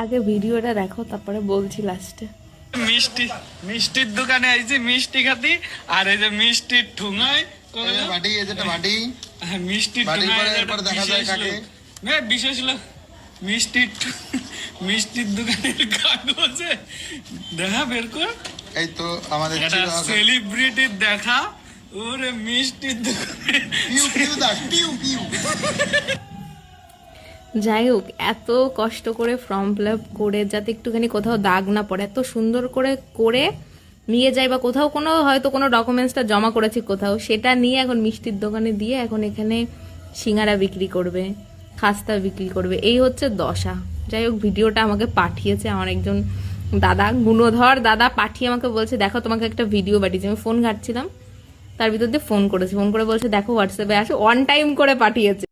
আগে ভিডিওটা দেখো তারপরে বলছি লাস্টে। মিষ্টি মিষ্টির দোকানে আইছি মিষ্টি খাতি, আর এই যে মিষ্টির ঠুঙায় বাটি, এই যেটা বাটি, মিষ্টির বাটির ঠুঙায় পরে এরপর দেখা যায় কাকে। বিশেষ লোক মিষ্টির দোকানের কাগজে দেখা বের কর। এই তো আমাদের সেলিব্রিটির দেখা, ওরে মিষ্টির দোকানে পিউ পিউ দাস, পিউ পিউ। যাই হোক, এত কষ্ট করে ফর্ম ফিল আপ করে যাতে একটুখানি কোথাও দাগ না পড়ে, এত সুন্দর করে করে নিয়ে যাই, বা কোথাও কোনো হয়তো কোনো ডকুমেন্টসটা জমা করেছি কোথাও, সেটা নিয়ে এখন মিষ্টির দোকানে দিয়ে এখন এখানে সিঙ্গারা বিক্রি করবে, খাস্তা বিক্রি করবে, এই হচ্ছে দশা। যাই হোক, ভিডিওটা আমাকে পাঠিয়েছে আমার একজন দাদা, গুণধর দাদা পাঠিয়ে আমাকে বলছে দেখো তোমাকে একটা ভিডিও পাঠিয়েছি। আমি ফোন ঘাটছিলাম, তার ভিতর দিয়ে ফোন করেছি, ফোন করে বলছে দেখো হোয়াটসঅ্যাপে আসো, অন টাইম করে পাঠিয়েছে।